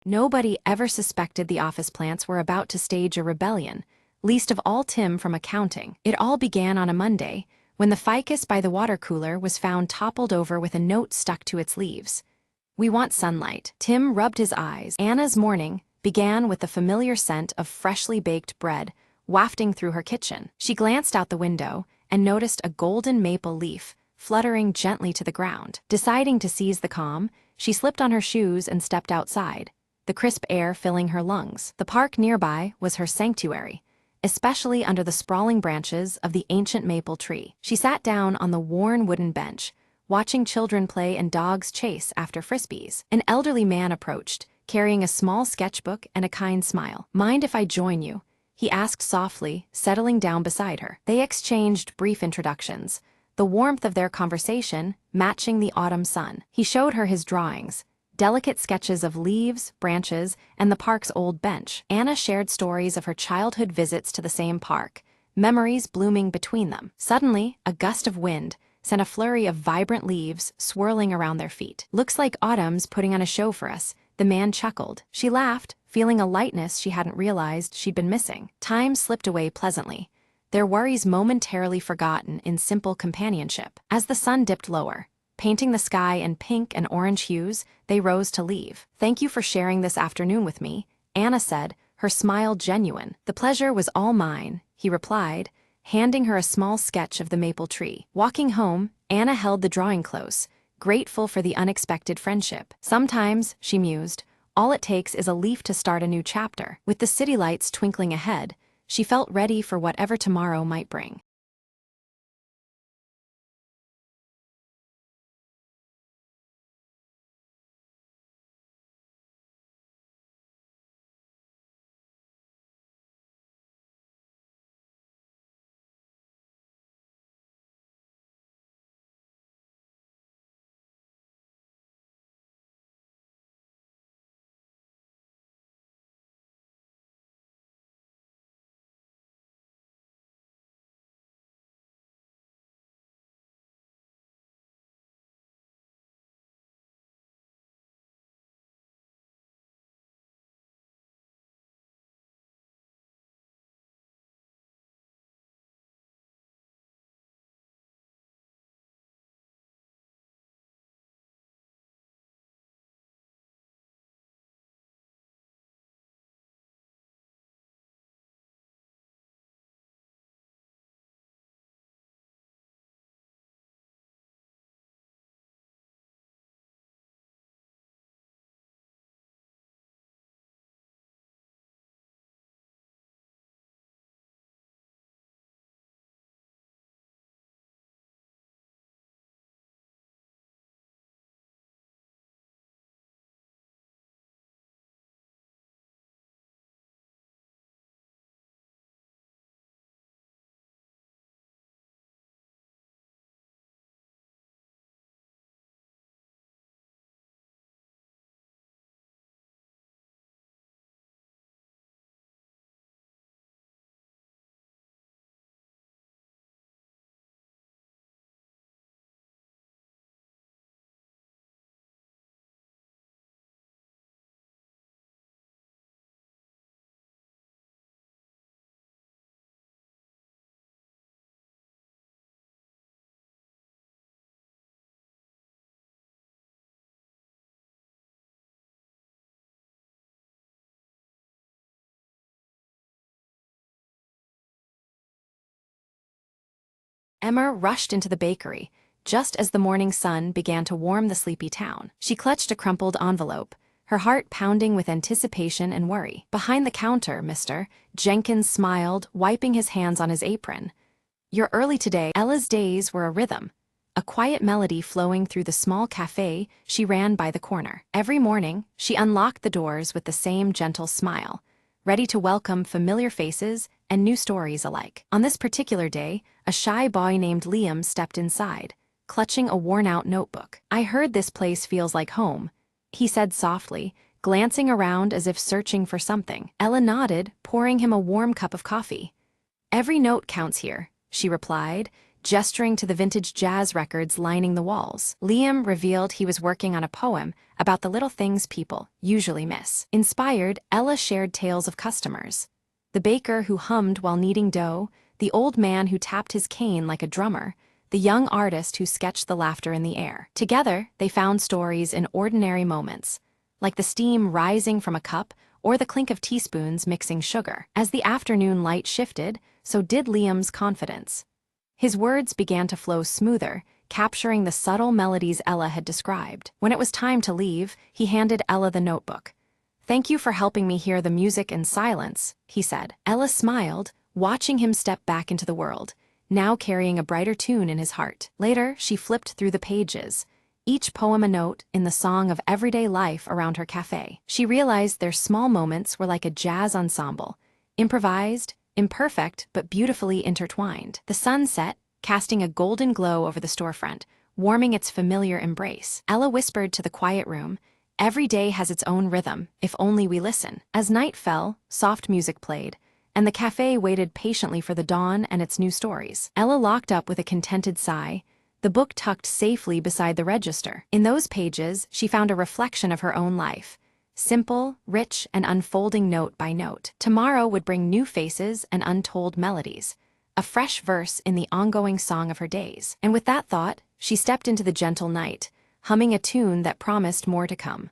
Nobody ever suspected the office plants were about to stage a rebellion, least of all Tim from accounting. It all began on a Monday, when the ficus by the water cooler was found toppled over with a note stuck to its leaves. "We want sunlight." Tim rubbed his eyes. Anna's morning began with the familiar scent of freshly baked bread wafting through her kitchen. She glanced out the window and noticed a golden maple leaf fluttering gently to the ground. Deciding to seize the calm, she slipped on her shoes and stepped outside, the crisp air filling her lungs. The park nearby was her sanctuary, especially under the sprawling branches of the ancient maple tree. She sat down on the worn wooden bench, watching children play and dogs chase after frisbees. An elderly man approached, carrying a small sketchbook and a kind smile. "Mind if I join you?" he asked softly, settling down beside her. They exchanged brief introductions, the warmth of their conversation matching the autumn sun. He showed her his drawings, delicate sketches of leaves, branches, and the park's old bench. Anna shared stories of her childhood visits to the same park, memories blooming between them. Suddenly, a gust of wind sent a flurry of vibrant leaves swirling around their feet. "Looks like autumn's putting on a show for us," the man chuckled. She laughed, feeling a lightness she hadn't realized she'd been missing. Time slipped away pleasantly, their worries momentarily forgotten in simple companionship. As the sun dipped lower, painting the sky in pink and orange hues, they rose to leave. "Thank you for sharing this afternoon with me," Anna said, her smile genuine. "The pleasure was all mine," he replied, handing her a small sketch of the maple tree. Walking home, Anna held the drawing close, grateful for the unexpected friendship. Sometimes, she mused, all it takes is a leaf to start a new chapter. With the city lights twinkling ahead, she felt ready for whatever tomorrow might bring. Emma rushed into the bakery, just as the morning sun began to warm the sleepy town. She clutched a crumpled envelope, her heart pounding with anticipation and worry. "Behind the counter, mister," Jenkins smiled, wiping his hands on his apron. "You're early today." Ella's days were a rhythm, a quiet melody flowing through the small cafe she ran by the corner. Every morning, she unlocked the doors with the same gentle smile, ready to welcome familiar faces and new stories alike. On this particular day, a shy boy named Liam stepped inside, clutching a worn-out notebook. "I heard this place feels like home," he said softly, glancing around as if searching for something. Ella nodded, pouring him a warm cup of coffee. "Every note counts here," she replied, gesturing to the vintage jazz records lining the walls. Liam revealed he was working on a poem about the little things people usually miss. Inspired, Ella shared tales of customers. The baker who hummed while kneading dough, the old man who tapped his cane like a drummer, the young artist who sketched the laughter in the air. Together, they found stories in ordinary moments, like the steam rising from a cup or the clink of teaspoons mixing sugar. As the afternoon light shifted, so did Liam's confidence. His words began to flow smoother, capturing the subtle melodies Ella had described. When it was time to leave, he handed Ella the notebook. "Thank you for helping me hear the music in silence," he said. Ella smiled, watching him step back into the world, now carrying a brighter tune in his heart. Later, she flipped through the pages, each poem a note in the song of everyday life around her cafe. She realized their small moments were like a jazz ensemble, improvised, imperfect, but beautifully intertwined. The sun set, casting a golden glow over the storefront, warming its familiar embrace. Ella whispered to the quiet room, "Every day has its own rhythm, if only we listen." As night fell, soft music played, and the cafe waited patiently for the dawn and its new stories. Ella locked up with a contented sigh, the book tucked safely beside the register. In those pages, she found a reflection of her own life, simple, rich, and unfolding note by note. Tomorrow would bring new faces and untold melodies, a fresh verse in the ongoing song of her days. And with that thought, she stepped into the gentle night, humming a tune that promised more to come.